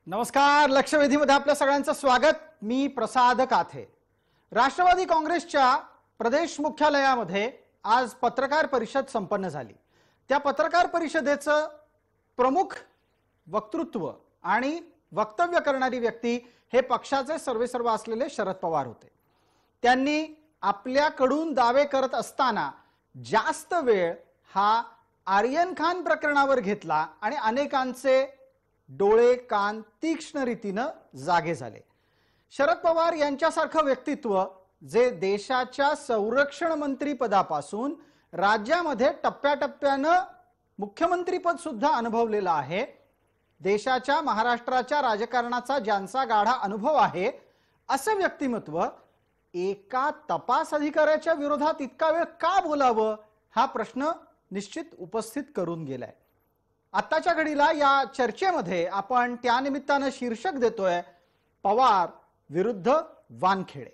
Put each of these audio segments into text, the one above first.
नमस्कार. लक्षवेधीमध्ये आपल्या सगळ्यांचं स्वागत. मी प्रसाद काथे. राष्ट्रवादी काँग्रेसच्या प्रदेश मुख्यालयामध्ये आज पत्रकार परिषद संपन्न झाली. त्या पत्रकार परिषदेचं प्रमुख वक्तृत्व आणि वक्तव्य करणारी व्यक्ती हे पक्षाचे सर्वेसर्वा असलेले शरद पवार होते. त्यांनी आपल्याकडून दावे करत असताना जास्त वेळ हा आर्यन खान प्रकरणावर घेतला आणि अनेकांचे डोळे कान तीक्ष्ण रीतीने जागे झाले. शरद पवार यांच्यासारखं व्यक्तित्व जे देशाच्या संरक्षण मंत्री पदापासून राज्यामध्ये टप्प्याटप्प्याने मुख्यमंत्रीपद सुद्धा अनुभवलेलं आहे, देशाच्या महाराष्ट्राच्या राजकारणाचा ज्यांचा गाढा अनुभव आहे, असं व्यक्तिमत्व एका तपास अधिकाऱ्याच्या विरोधात इतका वेळ का बोलावं हा प्रश्न निश्चित उपस्थित करून गेलाय. आत्ताच्या घडीला या चर्चेमध्ये आपण त्या निमित्ताने शीर्षक देतोय पवार विरुद्ध वानखेडे.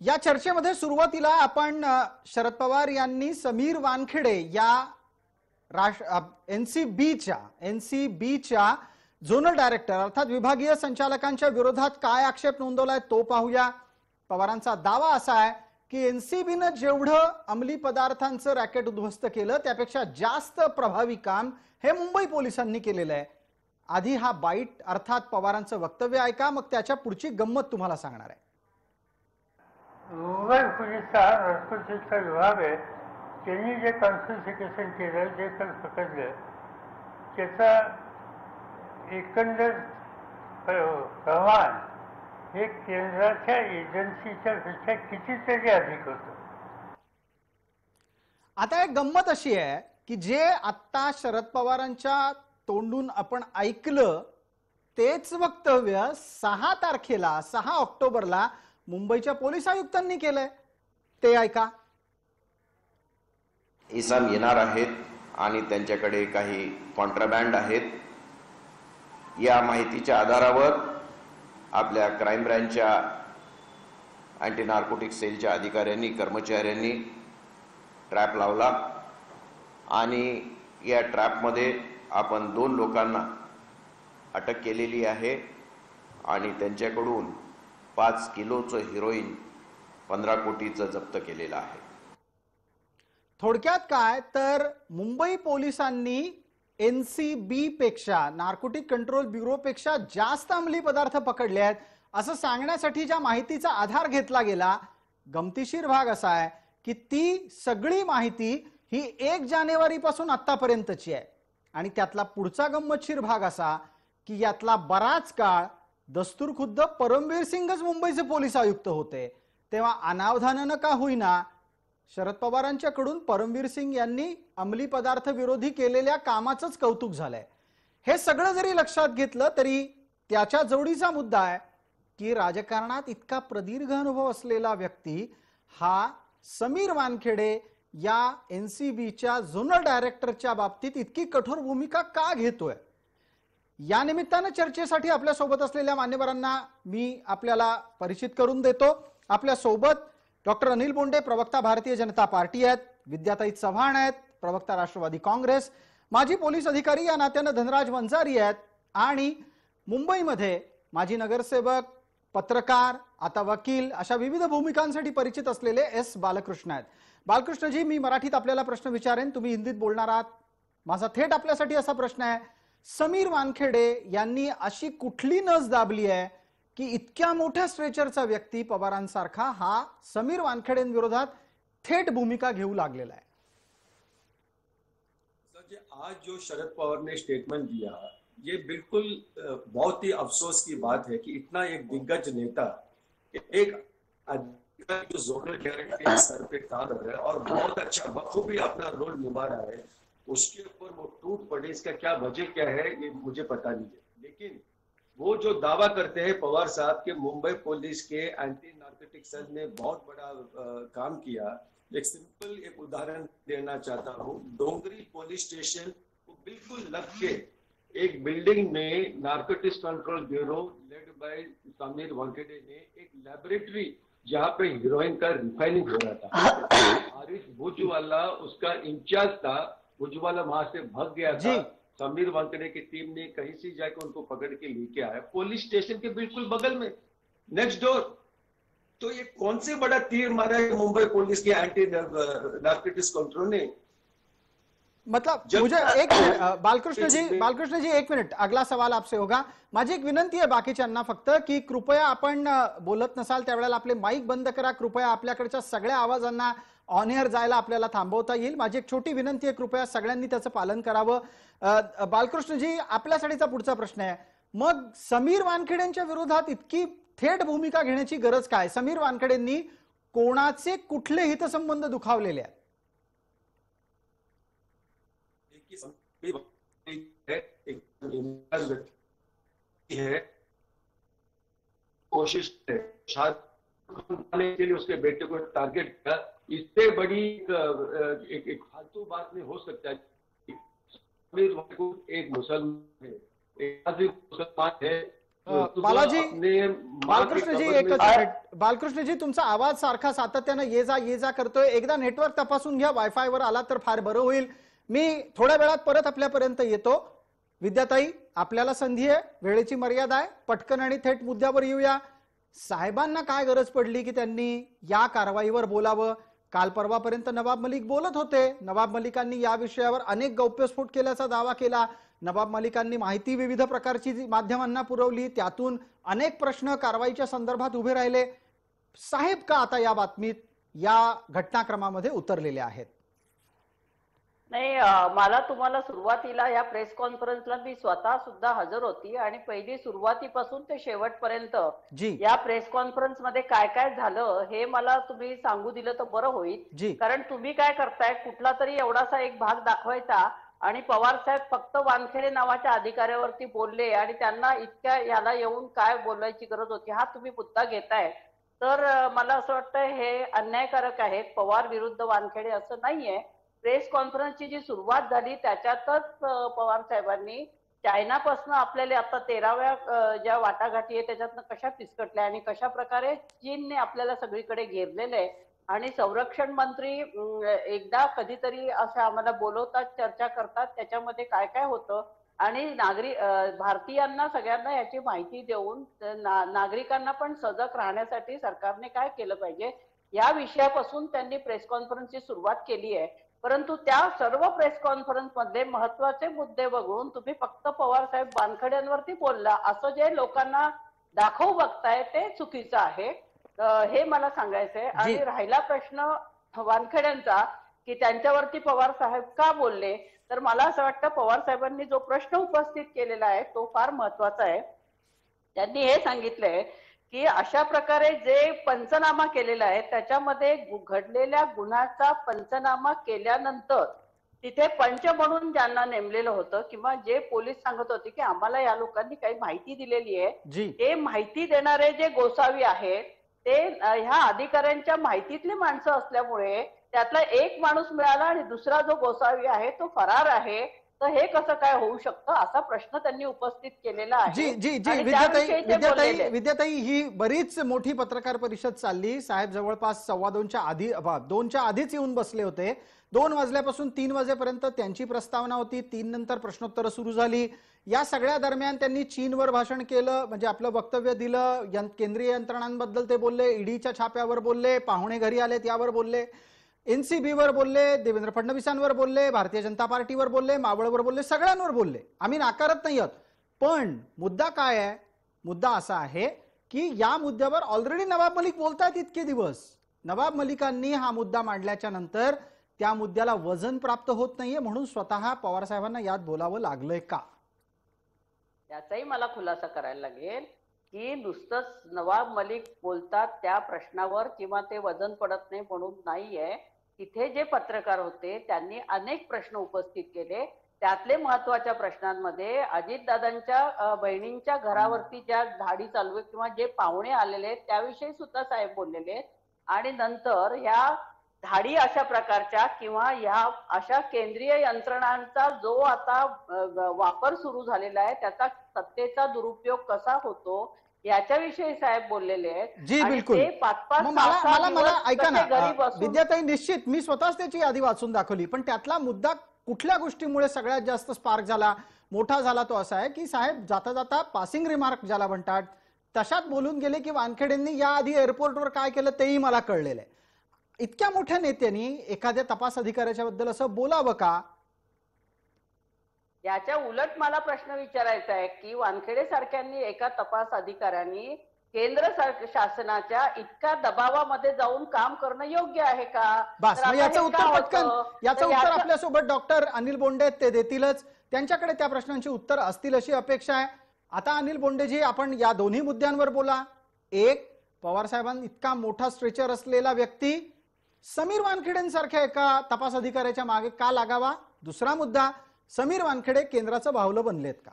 या चर्चेमध्ये सुरुवातीला आपण शरद पवार यांनी समीर वानखेडे या एनसीबीच्या झोनल डायरेक्टर अर्थात विभागीय संचालकांच्या विरोधात काय आक्षेप नोंदवलाय तो पाहूया. पवारांचा दावा असा आहे की एनसीबीने जेवढं अंमली पदार्थांचं रॅकेट उद्ध्वस्त केलं त्यापेक्षा जास्त प्रभावी काम हे मुंबई पोलिसांनी केलेलं आहे. आधी हा बाईट अर्थात पवारांचं वक्तव्य ऐका, मग त्याच्या पुढची गंमत तुम्हाला सांगणार आहे. मुंबई पोलीसचा नार्कोटिक्सचा विभाग आहे, त्यांनी जे कॉन्फिस्केशन केलं, जे काही पकडलं, त्याचा एकंदर प्रमाण हे केंद्राच्या एजन्सीच्या पेक्षा कितीतरी अधिक होतं. आता एक गंमत अशी आहे की जे आता शरद पवारांच्या तोंडून आपण ऐकलं तेच वक्तव्य 6 ऑक्टोबरला मुंबईच्या पोलीस आयुक्तांनी केलंय. ते ऐका. इसाम येणार आहेत आणि त्यांच्याकडे काही कॉन्ट्राबँड आहेत. या माहितीच्या आधारावर आपल्या क्राईम ब्रँचच्या अँटी नार्कोटिक सेलच्या अधिकाऱ्यांनी कर्मचाऱ्यांनी ट्रॅप लावला आणि या ट्रॅपमध्ये आपण 2 लोकांना अटक केलेली आहे आणि त्यांच्याकडून 5 किलोचं हिरोईन 15 कोटीचं जप्त केलेलं आहे. थोडक्यात काय तर मुंबई पोलिसांनी एनसीबी पेक्षा नार्कोटिक कंट्रोल ब्युरो पेक्षा जास्त अंमली पदार्थ पकडले आहेत असं सांगण्यासाठी ज्या माहितीचा आधार घेतला गेला, गमतीशीर भाग असा आहे की ती सगळी माहिती ही 1 जानेवारी पासून आतापर्यंतची आहे. आणि त्यातला पुढचा गंमतशीर भाग असा की यातला बराच काळ दस्तूर खुद्द परमवीर सिंगच मुंबईचे पोलीस आयुक्त होते, तेव्हा अनावधानानं का होईना शरद पवारांच्याकडून परमवीर सिंग यांनी अंमली पदार्थ विरोधी केलेल्या कामाचंच कौतुक झालंय. हे सगळं जरी लक्षात घेतलं तरी त्याच्या जोडीचा मुद्दा आहे की राजकारणात इतका प्रदीर्घ अनुभव असलेला व्यक्ती हा समीर वानखेडे या एनसीबीच्या झोनल डायरेक्टरच्या बाबतीत इतकी कठोर भूमिका का घेतोय. या निमित्तानं चर्चेसाठी आपल्या सोबत असलेल्या मान्यवरांना मी आपल्याला परिचित करून देतो. आपल्या सोबत डॉक्टर अनिल बोंडे, प्रवक्ता भारतीय जनता पार्टी आहेत, विद्याताई चव्हाण आहेत, प्रवक्ता राष्ट्रवादी काँग्रेस, माजी पोलीस अधिकारी या नात्यानं धनराज वंजारी आहेत आणि मुंबईमध्ये माजी नगरसेवक, पत्रकार, आता वकील अशा विविध भूमिकांसाठी परिचित असलेले एस बालकृष्ण आहेत. बालकृष्णजी, मी मराठीत आपल्याला प्रश्न विचारेन, तुम्ही हिंदीत बोलणार आहात. माझा थेट आपल्यासाठी असा प्रश्न आहे, समीर वानखेडे यांनी अशी कुठली नस दाबली आहे की इतक्या मोठ्या स्ट्रेचरचा व्यक्ती पवारांसारखा हा समीर वानखेडेंविरोधात थेट भूमिका घेऊ लागलेला है? आज जो शरद पवार ने स्टेटमेंट दिया, ये बिल्कुल बहुत ही अफसोस की बात है कि इतना एक दिग्गज नेता, एक अधिकारी जो जोनल डायरेक्टर के सर पे काम कर रहा है और बहुत अच्छा बखूबी अपना रोल निभा रहा है, उसके ऊपर वो टूट पड़े, इसका क्या वजह क्या है ये मुझे पता नहीं है. लेकिन वो जो दावा करते हैं पवार साहब के मुंबई पुलिस के एंटी नार्कोटिक सेल ने बहुत बड़ा काम किया, एक सिंपल एक उदाहरण देना चाहता हूँ. डोंगरी पुलिस स्टेशन बिल्कुल लग के एक बिल्डिंग में narcotics control bureau led by Sameer Wankhede ने एक लेबोरेटरी जहां पे हीरोइन का रिफाइनिंग हो रहा था, आरिफ भुजवाला उसका इंचार्ज था, भुजवाला वहां से भाग गया था। जी। समीर वानखेड़े की टीम ने कहीं से जाकर उनको पकड़ के लेके आया, पुलिस स्टेशन के बिल्कुल बगल में, नेक्स्ट डोर। तो ये कौन से बड़ा तीर मारा है मुंबई पुलिस की एंटी नार्कोटिक्स कंट्रोल ने? मतलब जब- मुझे एक बालकृष्ण जी एक मिनिट, अगला सवाल आपसे होगा। माझी एक विनंती आहे बाकीच्यांना फक्त की कृपया आपण बोलत नसाल त्यावेळेला आपले माईक बंद करा, कृपया आपल्याकडच्या सगळ्या आवाजांना ऑन एअर जायला आपल्याला थांबवता येईल। माझी एक छोटी विनंती आहे, कृपया सगळ्यांनी त्याचं पालन करावं। बालकृष्ण जी, आपल्यासाठीचा पुढचा प्रश्न आहे, मग समीर वानखेडेंच्या विरोधात इतकी थेट भूमिका घेण्याची गरज काय? समीर वानखेडेंनी कोणाचे कुठले हितसंबंध दुखावलेले आहेत? है कोशिश है शादी के लिए उसके बेटे को टारगेट किया, इससे बड़ी एक फालतू बात नहीं हो सकता है। एक मुसलमान है, एक मुसलमान है। बालाजी, बालकृष्ण जी एकच मिनिट, बालकृष्ण जी तुमचा आवाज सारखा सातत्यानं ये जा करतोय, एकदा नेटवर्क तपासून घ्या, वायफाय वर आला तर फार बरं होईल। मी थोड्या वेळात परत आपल्यापर्यंत येतो। विद्याताई, आपल्याला संधी आहे, वेळेची मर्यादा आहे, पटकन आणि थेट मुद्द्यावर येऊया। साहेबांना काय गरज पडली की त्यांनी या कारवाईवर बोलावं? काल परवापर्यंत नवाब मलिक बोलत होते, नवाब मलिकांनी या विषयावर अनेक गौप्यस्फोट केल्याचा दावा केला, नवाब मलिकांनी माहिती विविध प्रकारची माध्यमांना पुरवली, त्यातून अनेक प्रश्न कारवाईच्या संदर्भात उभे राहिले। साहेब का आता या बातमीत, या घटनाक्रमामध्ये उतरलेले आहेत? नाही, मला तुम्हाला सुरुवातीला या प्रेस कॉन्फरन्सला मी स्वतः सुद्धा हजर होती आणि पहिली सुरुवातीपासून ते शेवटपर्यंत जी या प्रेस कॉन्फरन्स मध्ये काय काय झालं हे मला तुम्ही सांगू दिलं तर बरं होईल। जी कारण तुम्ही काय करताय, कुठला तरी एवढासा एक भाग दाखवायचा आणि पवार साहेब फक्त वानखेडे नावाच्या अधिकाऱ्यावरती बोलले आणि त्यांना इतक्या याला येऊन काय बोलायची गरज होती, हा तुम्ही मुद्दा घेताय। तर मला असं वाटतं हे अन्यायकारक आहे। पवार विरुद्ध वानखेडे असं नाहीये। प्रेस कॉन्फरन्सची जी सुरुवात झाली त्याच्यातच पवार साहेबांनी चायनापासून आपल्याला आता 13व्या ज्या वाटाघाटी आहे त्याच्यातनं कशा फिसकटल्या आणि कशा प्रकारे चीनने आपल्याला सगळीकडे घेरलेलं आहे आणि संरक्षण मंत्री एकदा कधीतरी असं आम्हाला बोलवतात, चर्चा करतात, त्याच्यामध्ये काय काय होतं आणि भारतीयांना सगळ्यांना याची माहिती देऊन नागरिकांना पण सजग राहण्यासाठी सरकारने काय केलं पाहिजे या विषयापासून त्यांनी प्रेस कॉन्फरन्सची सुरुवात केली आहे। परंतु त्या सर्व प्रेस कॉन्फरन्स मध्ये महत्वाचे मुद्दे बघून तुम्ही फक्त पवार साहेब वानखेड्यांवरती बोलला असं जे लोकांना दाखवू बघताय ते चुकीचं आहे, हे मला सांगायचंय। आणि राहिला प्रश्न वानखेड्यांचा की त्यांच्यावरती पवार साहेब का बोलले, तर मला असं वाटतं पवार साहेबांनी जो प्रश्न उपस्थित केलेला आहे तो फार महत्वाचा आहे। त्यांनी हे सांगितलंय की अशा प्रकारे जे पंचनामा केलेला आहे त्याच्यामध्ये घडलेल्या गुन्ह्याचा पंचनामा केल्यानंतर तिथे पंच म्हणून ज्यांना नेमलेलं होतं किंवा जे पोलीस सांगत होते की आम्हाला या लोकांनी काही माहिती दिलेली आहे, ते माहिती देणारे जे गोसावी आहेत ते ह्या अधिकाऱ्यांच्या माहितीतली माणसं असल्यामुळे त्यातला एक माणूस मिळाला आणि दुसरा जो गोसावी आहे तो फरार आहे, तर हे कसं काय होऊ शकतं असा प्रश्न त्यांनी उपस्थित केलेला आहे। जी जी जी आणि त्याविषयी ते बोललेले आहेत। विद्याताई, ही बरीच मोठी पत्रकार परिषद चालली, साहेब जवळपास 2:15च्या आधीच येऊन बसले होते, 2 वाजल्यापासून 3 वाजेपर्यंत त्यांची प्रस्तावना होती, 3 नंतर प्रश्नोत्तर सुरू झाली। या सगळ्या दरम्यान त्यांनी चीनवर भाषण केलं, म्हणजे आपलं वक्तव्य दिलं, केंद्रीय यंत्रणांबद्दल ते बोलले, ईडीच्या छाप्यावर बोलले, पाहुणे घरी आलेत यावर बोलले, एनसीबीवर बोलले, देवेंद्र फडणवीसांवर बोलले, भारतीय जनता पार्टीवर बोलले, मावळवर बोलले, सगळ्यांवर बोलले, आम्ही नाकारत नाही आहोत। पण मुद्दा काय आहे? मुद्दा असा आहे की या मुद्द्यावर ऑलरेडी नवाब मलिक बोलतात इतके दिवस, नवाब मलिकांनी हा मुद्दा मांडल्याच्या नंतर त्या मुद्द्याला वजन प्राप्त होत नाहीये, म्हणून स्वतः पवार साहेबांना यात बोलावं लागलंय का? त्याचाही मला खुलासा करायला लागेल की नुसतंच नवाब मलिक बोलतात त्या प्रश्नावर किंवा ते वजन पडत नाही म्हणून नाहीये। तिथे जे पत्रकार होते त्यांनी अनेक प्रश्न उपस्थित केले, त्यातले महत्वाच्या प्रश्नांमध्ये अजितदादांच्या बहिणींच्या घरावरती ज्या धाडी चालू आहे किंवा जे पाहुणे आलेले त्याविषयी सुद्धा साहेब बोललेले आणि नंतर ह्या धाडी अशा प्रकारच्या किंवा या अशा केंद्रीय यंत्रणांचा जो आता वापर सुरू झालेला आहे त्याचा सत्तेचा दुरुपयोग कसा होतो याच्याविषयी साहेब बोललेले आहेत. जी आणि बिलकुल. ते 5-5, मग मला 6-6 मला मला दिवस ऐका कसे घरी ना, बसून विद्याताई, निश्चित मी स्वतःच त्याची यादी वाचून दाखवली, पण त्यातला मुद्दा कुठल्या गोष्टीमुळे सगळ्यात जास्त स्पार्क झाला, मोठा झाला, तो असा आहे की साहेब जाता जाता पासिंग रिमार्क ज्याला म्हणतात तशात बोलून गेले की वानखेडेंनी याआधी एअरपोर्टवर काय केलं तेही मला कळलेलं आहे. इतक्या मोठ्या नेत्यांनी एखाद्या तपास अधिकाऱ्याच्या बद्दल असं बोलावं का? याच्या उलट मला प्रश्न विचारायचा आहे की वानखेडे सारख्यांनी एका तपास अधिकाऱ्यांनी केंद्र शासनाच्या इतक्या दबावामध्ये जाऊन काम करणं योग्य आहे का? बस, तर मग आता याचं हे उत्तर का पटकन, होतं? याचं तर उत्तर याचं- आपल्यासोबत डॉक्टर अनिल बोंडे आहेत, ते देतीलच. त्यांच्याकडे त्या प्रश्नांची उत्तर असतील अशी अपेक्षा आहे. आता अनिल बोंडेजी, आपण या दोन्ही मुद्द्यांवर बोला. एक, पवार साहेबांनी इतका मोठा स्ट्रेचर असलेला व्यक्ती समीर वानखेडेंसारख्या एका तपास अधिकाऱ्याच्या मागे का लागावा? दुसरा मुद्दा, समीर वानखेडे केंद्राचं बाहुलं बनलेत का?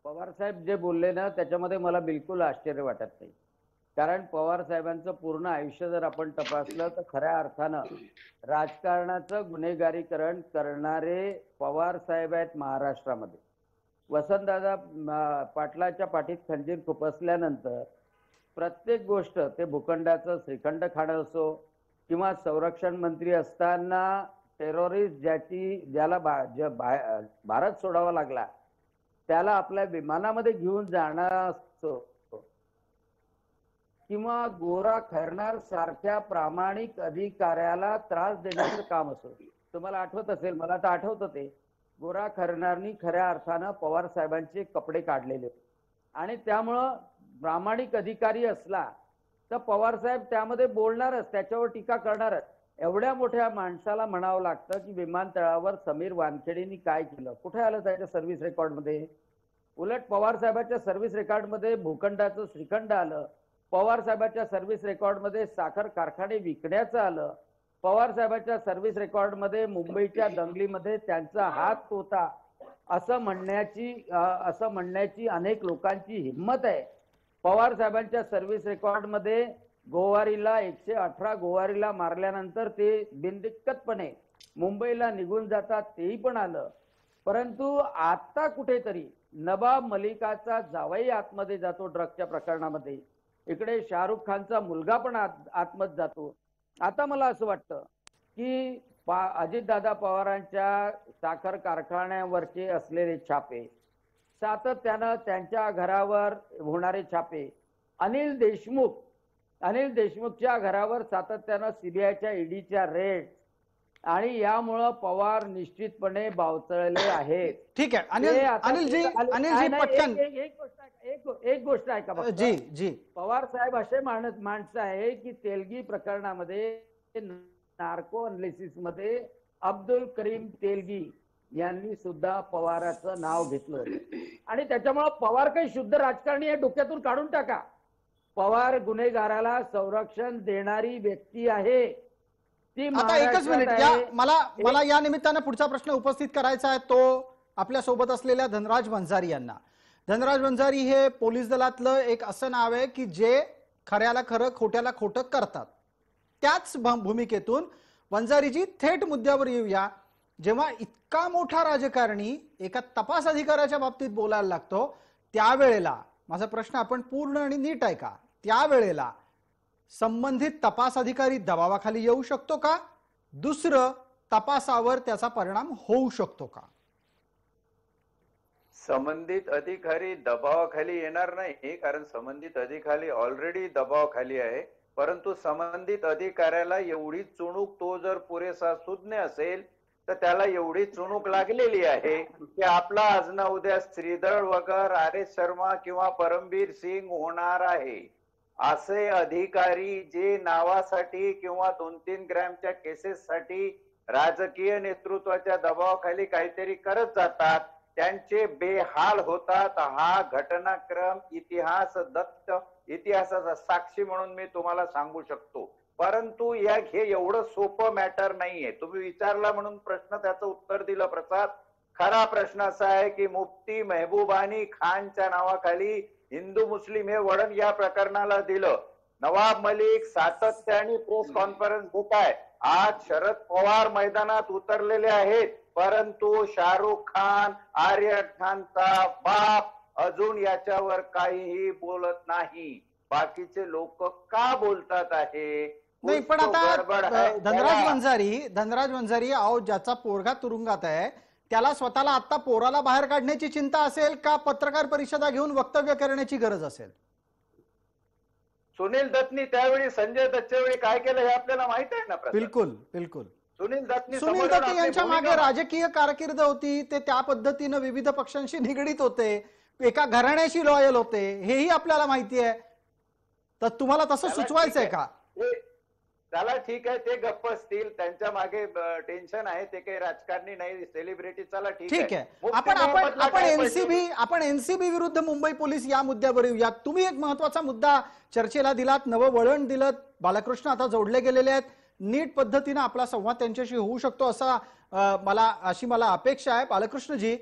पवार साहेब जे बोलले ना त्याच्यामध्ये मला बिलकुल आश्चर्य वाटत नाही. कारण पवार साहेबांचं पूर्ण आयुष्य जर आपण तपासलं तर खऱ्या अर्थानं राजकारणाचं गुन्हेगारीकरण करणारे पवार साहेब आहेत महाराष्ट्रामध्ये. वसंतदादा पाटलाच्या पाठीत खंजीर खुपसल्यानंतर प्रत्येक गोष्ट, ते भूखंडाचं श्रीखंड खाणं असो किंवा संरक्षण मंत्री असताना टेररिस्ट ज्याला भारत सोडावा लागला त्याला आपल्या विमानामध्ये घेऊन जाणार असतो किंवा गोरा खैरनार सारख्या प्रामाणिक अधिकाऱ्याला त्रास देण्याचं काम असो. तुम्हाला आठवत असेल, मला तर आठवतं ते गोरा खैरनारनी खऱ्या अर्थानं पवार साहेबांचे कपडे काढलेले आणि त्यामुळं प्रामाणिक अधिकारी असला तर पवार साहेब त्यामध्ये बोलणारच, त्याच्यावर टीका करणारच. एवढ्या मोठ्या माणसाला म्हणावं लागतं की विमानतळावर समीर वानखेडेंनी काय केलं, कुठे आलं त्याच्या सर्व्हिस रेकॉर्डमध्ये? उलट पवार साहेबांच्या सर्व्हिस रेकॉर्डमध्ये भूखंडाचं श्रीखंड आलं, पवार साहेबांच्या सर्व्हिस रेकॉर्डमध्ये साखर कारखाने विकण्याचं आलं, पवार साहेबांच्या सर्व्हिस रेकॉर्डमध्ये मुंबईच्या दंगलीमध्ये त्यांचा हात होता असं म्हणण्याची अनेक लोकांची हिंमत आहे. पवार साहेबांच्या सर्व्हिस रेकॉर्डमध्ये गोवारीला 118 गोवारीला मारल्यानंतर ते बिनदिक्कतपणे मुंबईला निघून जातात, तेही पण आलं. परंतु आता कुठेतरी नवाब मलिकाचा जावई आतमध्ये जातो ड्रगच्या प्रकरणामध्ये, इकडे शाहरुख खानचा मुलगा पण आतमध्ये जातो. आता मला असं वाटतं की अजितदादा पवारांच्या साखर कारखान्यावरचे असलेले छापे, सातत्यानं त्यांच्या घरावर होणारे छापे, अनिल देशमुखच्या घरावर सातत्यानं सीबीआयच्या ईडीच्या रेड, आणि यामुळं पवार निश्चितपणे बावचळले आहेत. ठीक आहे अनिलजी पटकन एक गोष्ट आहे का जी जी पवार साहेब असे माणसं आहे की तेलगी प्रकरणामध्ये नार्को अनालिसिस मध्ये अब्दुल करीम तेलगी यांनी सुद्धा पवाराचं नाव घेतलं आणि त्याच्यामुळे पवार काही शुद्ध राजकारणी हे डोक्यातून काढून टाका. पवार गुन्हेगाराला संरक्षण देणारी व्यक्ती आहे. ती आता एकच मिनिट, मला या निमित्तानं पुढचा प्रश्न उपस्थित करायचा आहे, तो आपल्या सोबत असलेल्या धनराज वंजारी यांना. धनराज वंजारी हे पोलीस दलातलं एक असं नाव आहे की जे खऱ्याला खरं खोट्याला खोटं करतात. त्याच भूमिकेतून वंजारीजी थेट मुद्द्यावर येऊया. जेव्हा इतका मोठा राजकारणी एका तपास अधिकाऱ्याच्या बाबतीत बोलायला लागतो त्यावेळेला माझा प्रश्न आपण पूर्ण आणि नीट ऐका. त्यावेळेला संबंधित तपास अधिकारी दबावाखाली येऊ शकतो का? दुसरं, तपासावर त्याचा परिणाम होऊ शकतो का? संबंधित अधिकारी दबावाखाली येणार नाही, कारण संबंधित अधिकारी ऑलरेडी दबावाखाली आहे. परंतु संबंधित अधिकाऱ्याला एवढी चुणूक, तो जर पुरेसा सुज्ञ असेल तर त्याला एवढी चुणूक लागलेली आहे की आपला आज ना उद्या श्रीधर वगर, आर एस शर्मा किंवा परमबीर सिंग होणार आहे. असे अधिकारी जे नावासाठी किंवा 2-3 ग्रॅमच्या केसेससाठी राजकीय नेतृत्वाच्या दबावाखाली काहीतरी करत जातात, त्यांचे बेहाल होतात. हा घटनाक्रम इतिहासाचा साक्षी म्हणून मी तुम्हाला सांगू शकतो. परंतु हे एवढं सोपं मॅटर नाहीये. तुम्ही विचारला म्हणून प्रश्न, त्याचं उत्तर दिलं प्रसाद. खरा प्रश्न असा आहे की मुफ्ती मेहबूबानी खानच्या नावाखाली हिंदू मुस्लिम हे वळण या प्रकरणाला दिलं. नवाब मलिक सातत्याने प्रेस कॉन्फरन्स घेत आहे. आज शरद पवार मैदानात उतरलेले आहेत, परंतु शाहरुख खान, आर्यन खानचा बाप अजून याच्यावर काहीही बोलत नाही. बाकीचे लोक का बोलतात आहे? नाही, पण आता गडबड आहे. धनराज वंजारी अहो, ज्याचा पोरगा तुरुंगात आहे त्याला स्वतःला आता पोराला बाहेर काढण्याची चिंता असेल का पत्रकार परिषदा घेऊन वक्तव्य करण्याची गरज असेल? सुनील दत्तनी त्यावेळी संजय दत्तच्या वेळी काय केलं हे आपल्याला माहित आहे ना प्रसाद? बिलकुल बिलकुल. सुनील सुनील दत्त यांच्या मागे राजकीय कारकीर्द होती, ते त्या पद्धतीनं विविध पक्षांशी निगडीत होते, एका घराण्याशी लॉयल होते, हेही आपल्याला माहिती आहे. तर तुम्हाला तसं सुचवायचंय का? त्याला ठीक आहे, ते गप्प असतील, त्यांच्या मागे टेन्शन आहे, ते काही राजकारणी नाही, सेलिब्रिटी. चला ठीक आहे. आपण एनसीबी विरुद्ध मुंबई पोलीस या मुद्द्यावर येऊया. तुम्ही एक महत्वाचा मुद्दा चर्चेला दिलात, नवं वळण दिलं. बालकृष्ण आता जोडले गेलेले आहेत, नीट पद्धतीने आपला संवाद त्यांच्याशी होऊ शकतो अशी मला अपेक्षा आहे. बालकृष्णजी,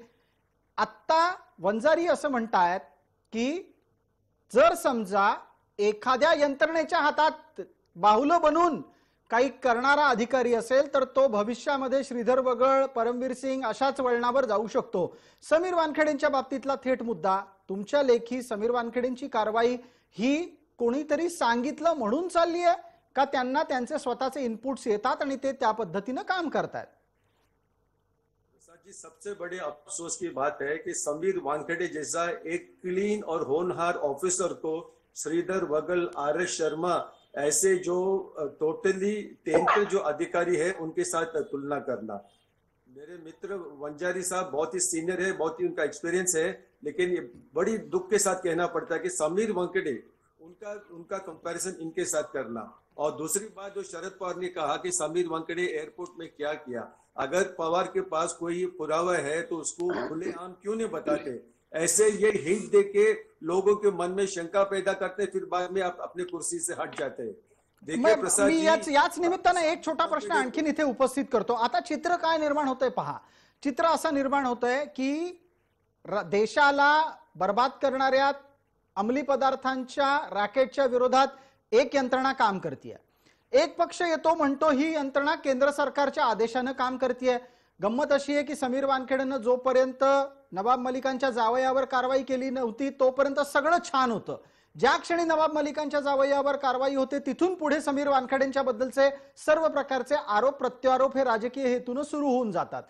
आता वंजारी असं म्हणतायत की जर समजा एखाद्या यंत्रणेच्या हातात बाहुलं बनून काही करणारा अधिकारी असेल तर तो भविष्यामध्ये श्रीधर वगळ, परमवीर सिंग अशाच वळणावर जाऊ शकतो. समीर वानखेडेंच्या बाबतीतला थेट मुद्दा, तुमच्या लेखी समीर वानखेडेंची कारवाई ही कोणीतरी सांगितलं म्हणून चालली आहे का त्यांना त्यांचे स्वतःचे इनपुट्स येतात आणि ते त्या पद्धतीनं काम करतात? जी सबसे बड़े अफसोस की बात है कि समीर वानखेड़े जैसा एक क्लीन और होनहार ऑफिसर को श्रीधर वगल, आर एस शर्मा ऐसे जो टोटली टेंट जो अधिकारी है उनके साथ तुलना करना। मेरे मित्र वंजारी साहब बहुत ही सीनियर है, बहुत ही उनका एक्सपीरियंस है, लेकिन ये बड़ी दुख के साथ कहना पड़ता है कि समीर वानखेड़े उनका कंपैरिजन इनके साथ करना। और दूसरी बात जो शरद पवार ने कहा कि समीर वानखेड़े एयरपोर्ट में क्या किया, अगर पवार के पास कोई पुरावा है तो उसको खुलेआम क्यों नहीं बताते? ऐसे ये हिंट देके लोगों के मन में शंका पैदा करते, फिर बाद में आप अपने कुर्सी से हट जाते हैं। देखिए प्रसाद जी, याच निमित्तानं एक छोटा प्रश्न आणखीन इथे उपस्थित करतो. आता चित्र काय निर्माण होतंय पहा. चित्र असं निर्माण होतंय की देशाला बर्बाद करणाऱ्या अंमली पदार्थांच्या रॅकेटच्या विरोधात एक यंत्रणा काम करते. एक पक्ष येतो म्हणतो ही यंत्रणा केंद्र सरकारच्या आदेशानं काम करते. गंमत अशी आहे की समीर वानखेडेनं जोपर्यंत नवाब मलिकांच्या जावयावर कारवाई केली नव्हती तोपर्यंत सगळं छान होतं. ज्या क्षणी नवाब मलिकांच्या जावयावर कारवाई होते तिथून पुढे समीर वानखेडेंच्या बद्दलचे सर्व प्रकारचे आरोप प्रत्यारोप हे राजकीय हेतून सुरू होऊन जातात.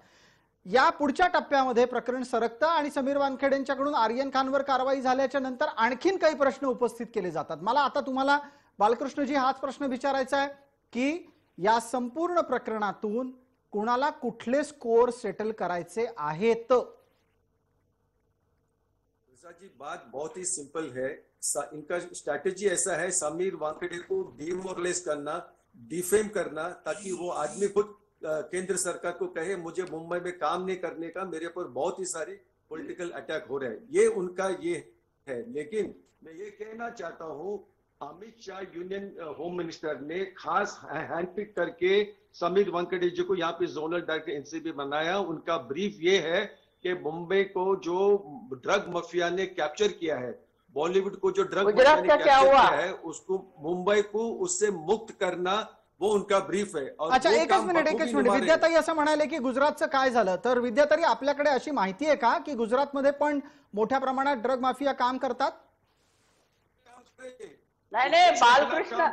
या पुढच्या टप्प्यामध्ये प्रकरण सरकतं आणि समीर वानखेडेंच्याकडून आर्यन खानवर कारवाई झाल्याच्या नंतर आणखीन काही प्रश्न उपस्थित केले जातात. मला आता तुम्हाला बालकृष्णजी हाच प्रश्न विचारायचा आहे की या संपूर्ण प्रकरणातून कोणाला कुठले स्कोर सेटल करायचे आहेत? जी बात बहुत ही सिंपल है. इनका स्ट्रैटेजी ऐसा है, समीर वानखेड़े को डिमोरलाइज करना, डिफेम करना, ताकि वो आदमी खुद केंद्र सरकार को कहे मुझे मुंबई में काम नहीं करने का, मेरे पर बहुत ही सारे पॉलिटिकल अटैक हो रहे हैं. ये उनका ये है. लेकिन मैं ये कहना चाहता हूं, Amit Shah union home minister ने खास हैंडपिक करके समीर वानखेड़े जी को यहाँ पे जोनल डायरेक्टर एनसीबी बनाया. उनका ब्रीफ ये है कि मुंबई को जो ड्रग माफिया ने कैप्चर किया है, बॉलीवुड को जो ड्रग माफिया ने कैप्चर किया है, उसको मुंबई को उससे मुक्त करना, वो उनका ब्रीफ है. अच्छा, एकच मिनिट. विद्याताई असं म्हणाले की गुजरातचं काय झालं, तर विद्याताई आपल्याकडे अशी माहिती आहे का की गुजरातमध्ये पण मोठ्या प्रमाणात ड्रग माफिया काम करतात? नाही बालकृष्ण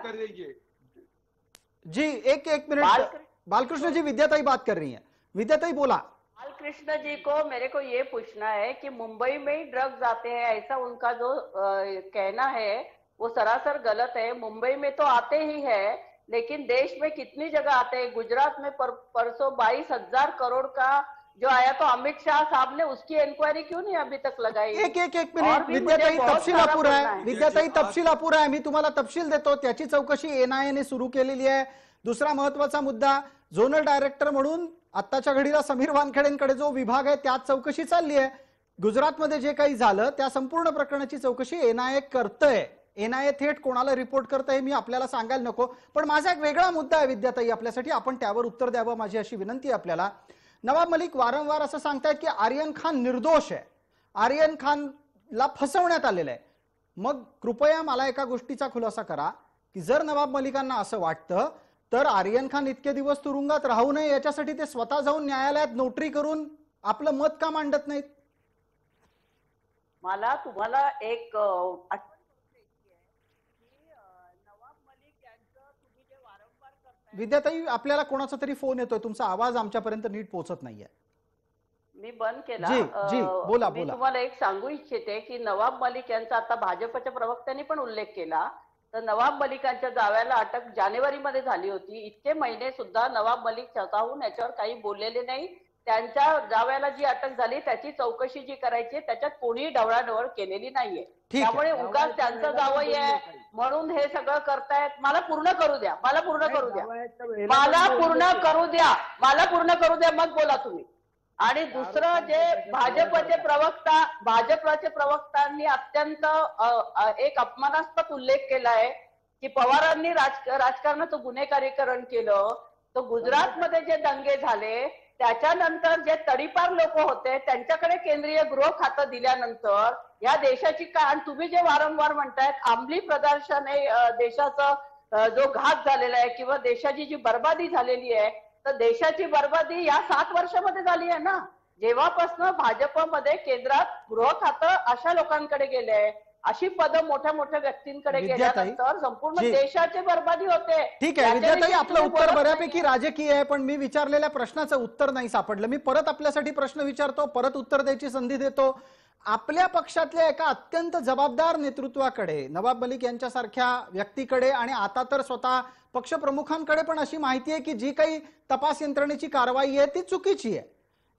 जी एक मिनट. बालकृष्ण जी, विद्याताई बात कर रही है. विद्याताई बोला. बालकृष्ण जी को मेरे को ये पूछना है कि मुंबई में ही ड्रग्स आते हैं, ऐसा उनका जो कहना है वो सरासर गलत है. मुंबई में तो आते ही है, लेकिन देश में कितनी जगह आते हैं. गुजरात में परसों 22,000 करोड़ का जो आया, तो अमित शाह साहब ने उसकी इंक्वायरी क्यों नहीं अभी तक लगाई? एक मिनिट. विद्याताई तपशील अपुरा आहे. विद्याताई तपशील अपुरा आहे. मी तुम्हाला तपशील देतो. त्याची चौकशी एनआयए ने सुरू केलेली आहे. दुसरा महत्वाचा मुद्दा, झोनल डायरेक्टर म्हणून आत्ताच्या घडीला समीर वानखेडेंकडे जो विभाग आहे त्यात चौकशी चालली आहे. गुजरातमध्ये जे काही झालं त्या संपूर्ण प्रकरणाची चौकशी एनआयए करतंय. एनआयए थेट कोणाला रिपोर्ट करतंय मी आपल्याला सांगायला नको, पण माझा एक वेगळा मुद्दा आहे विद्याताई आपल्यासाठी, आपण त्यावर उत्तर द्यावं माझी अशी विनंती आहे आपल्याला. नवाब मलिक वारंवार असं सांगतायत की आर्यन खान निर्दोष आहे, आर्यन खानला फसवण्यात आलेलं आहे. मग कृपया मला एका गोष्टीचा खुलासा करा की जर नवाब मलिकांना असं वाटतं तर आर्यन खान इतके दिवस तुरुंगात राहू नये याच्यासाठी ते स्वतः जाऊन न्यायालयात नोटरी करून आपलं मत का मांडत नाहीत? मला तुम्हाला एक आठवण करून द्यायची आहे की नवाब मलिक यांचं तुम्ही जे वारंवार करताय. विद्याताई, आपल्याला कोणाचा तरी फोन येतोय, तुमचा आवाज आमच्यापर्यंत नीट पोहोचत नाहीये. मी बंद केला. जी, जी, बोला, मी बोला. तुम्हाला एक सांगू इच्छिते की नवाब मलिक यांचा आता भाजपच्या प्रवक्त्यांनी पण उल्लेख केला. तर नवाब मलिकांच्या जावयाला अटक जानेवारीमध्ये झाली होती. इतके महिने सुद्धा नवाब मलिक स्वतःहून याच्यावर काही बोललेले नाही. त्यांच्या जावयाला जी अटक झाली त्याची चौकशी जी करायची त्याच्यात कोणीही ढवळाढवळ केलेली नाहीये. ठीक आहे. त्यामुळे उगाच त्यांचं जावई आहे म्हणून हे सगळं करतायत. मला पूर्ण करू द्या, मला पूर्ण करू द्या, मला पूर्ण करू द्या, मला पूर्ण करू द्या, मग बोला तुम्ही. आणि दुसरं जे भाजपचे प्रवक्त्यांनी अत्यंत एक अपमानास्पद उल्लेख केलाय की पवारांनी राजकारणाचं गुन्हेगारीकरण केलं. तर गुजरातमध्ये जे दंगे झाले त्याच्यानंतर जे तडीपार लोक होते त्यांच्याकडे केंद्रीय गृह खातं दिल्यानंतर या देशाची काय, आणि तुम्ही जे वारंवार म्हणतायत अंमली प्रदर्शने देशाचा जो घात झालेला आहे किंवा देशाची जी बर्बादी झालेली आहे, तर देशाची बर्बादी या 7 वर्षामध्ये झाली आहे ना. जेव्हापासून भाजपमध्ये केंद्रात गृह खातं अशा लोकांकडे गेले, अशी पदं मोठ्या मोठ्या व्यक्तींकडे गेल्यानंतर संपूर्ण देशाची बर्बादी होते. ठीक आहे विद्याताई, आपलं उत्तर बऱ्यापैकी राजकीय आहे, पण मी विचारलेल्या प्रश्नाचं उत्तर नाही सापडलं. मी परत आपल्यासाठी प्रश्न विचारतो, परत उत्तर द्यायची संधी देतो. आपल्या पक्षातल्या एका अत्यंत जबाबदार नेतृत्वाकडे, नवाब मलिक यांच्यासारख्या व्यक्तीकडे आणि आता तर स्वतः पक्षप्रमुखांकडे पण अशी माहिती आहे की जी काही तपास यंत्रणेची कारवाई आहे ती चुकीची आहे.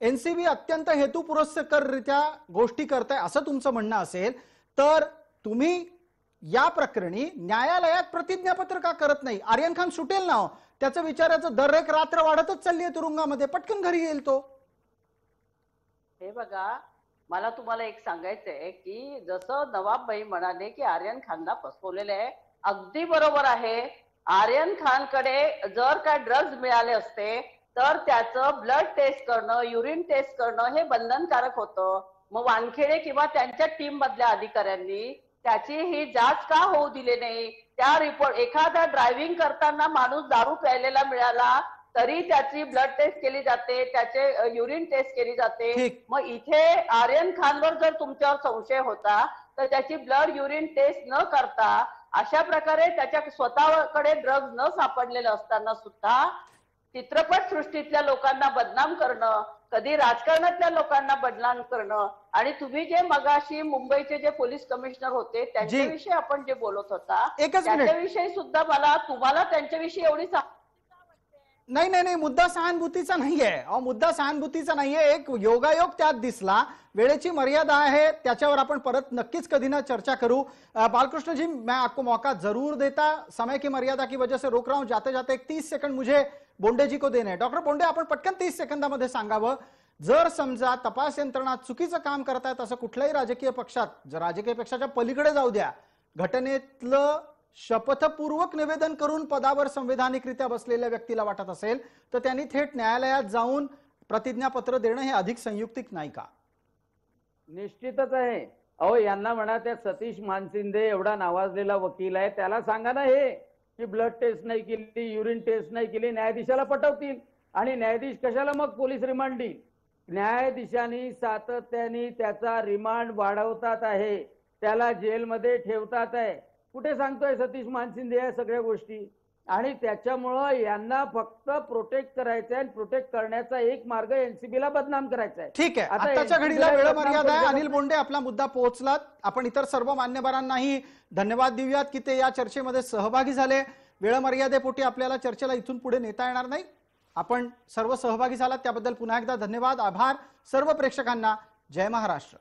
एनसीबी अत्यंत हेतुपुरस्सररित्या गोष्टी करताय असं तुमचं म्हणणं असेल तर तुम्ही या प्रकरणी न्यायालयात प्रतिज्ञापत्र का करत नाही? आर्यन खान सुटेल ना, त्याचं विचाराचं दर एक रात्र वाढतच चालली आहे तुरुंगामध्ये, पटकन घरी येईल तो. हे बघा, मला तुम्हाला एक सांगायचंय की जसं नवाब भाई म्हणाले की आर्यन खानला फसवलेलं आहे, अगदी बरोबर आहे. आर्यन खानकडे जर काय ड्रग्ज मिळाले असते तर त्याचं ब्लड टेस्ट करणं, युरिन टेस्ट करणं हे बंधनकारक होतं. मग वानखेडे किंवा त्यांच्या टीम मधल्या अधिकाऱ्यांनी त्याची ही जाच का होऊ दिली नाही? त्या रिपोर्ट, एखादा ड्रायव्हिंग करताना माणूस दारू प्यायलेला मिळाला तरी त्याची ब्लड टेस्ट केली जाते, त्याचे युरिन टेस्ट केली जाते. मग इथे आर्यन खानवर जर तुमच्यावर संशय होता तर त्याची ब्लड युरिन टेस्ट न करता अशा प्रकारे त्याच्या स्वतःकडे ड्रग्ज न सापडलेलं असताना सुद्धा चित्रपट सृष्टीतल्या लोकांना बदनाम करणं, कधी राजकारणातल्या लोकांना बदनाम करणं, आणि तुम्ही जे मगाशी मुंबईचे जे पोलीस कमिशनर होते त्यांच्याविषयी आपण जे बोलत होता त्याच्याविषयी सुद्धा मला तुम्हाला त्यांच्याविषयी एवढी नाही नाही नाही, मुद्दा सहानुभूतीचा नाहीये. मुद्दा सहानुभूतीचा नाहीये, एक योगायोग त्यात दिसला. वेळेची मर्यादा है, त्याच्यावर आपण परत नक्कीच कधी ना चर्चा करूं. बालकृष्ण जी, मैं आपको मौका जरूर देता, समय की मर्यादा की वजह से रोक रहा हूं. जाते जाते एक 30 सेकंड मुझे बोंडे जी को देने. डॉक्टर बोंडे, आपण पटकन 30 सेकंदामध्ये सांगावं, जर समजा तपास यंत्रणा चुकीचं काम करतायत असं कुठल्याही राजकीय पक्षात, जर राजकीय पक्षाच्या पलीकडे जाऊ द्या, घटनेतलं शपथपूर्वक निवेदन करून पदावर संवैधानिकरित्या बसलेल्या व्यक्तीला वाटत असेल तर त्यांनी थेट न्यायालयात जाऊन प्रतिज्ञापत्र देणं हे अधिक संयुक्तिक नाही का? निश्चितच आहे. अहो, यांना म्हणा, त्या सतीश मानसिंदे एवढा नावाजलेला वकील आहे, त्याला सांगा ना हे की ब्लड टेस्ट नाही केली, युरिन टेस्ट नाही केली, न्यायाधीशाला पटवतील आणि न्यायाधीश कशाला मग पोलीस रिमांड देईल? न्यायाधीशांनी सातत्याने त्याचा रिमांड वाढवतात आहे, त्याला जेलमध्ये ठेवतात आहे. कुठे सांगतोय सतीश मानसिंदे या सगळ्या गोष्टी? आणि त्याच्यामुळं यांना फक्त प्रोटेक्ट करायचं आहे, प्रोटेक्ट करण्याचा एक मार्ग एनसीबीला बदनाम करायचा आहे. ठीक आहे, आताच्या घडीला वेळ मर्यादा आहे. अनिल बोंडे, आपला मुद्दा पोहोचलात. आपण इतर सर्व मान्यवरांनाही धन्यवाद देऊयात की ते या चर्चेमध्ये सहभागी झाले. वेळ मर्यादेपोटी आपल्याला चर्चेला इथून पुढे नेता येणार नाही. आपण सर्व सहभागी झालात त्याबद्दल पुन्हा एकदा धन्यवाद, आभार. सर्व प्रेक्षकांना जय महाराष्ट्र.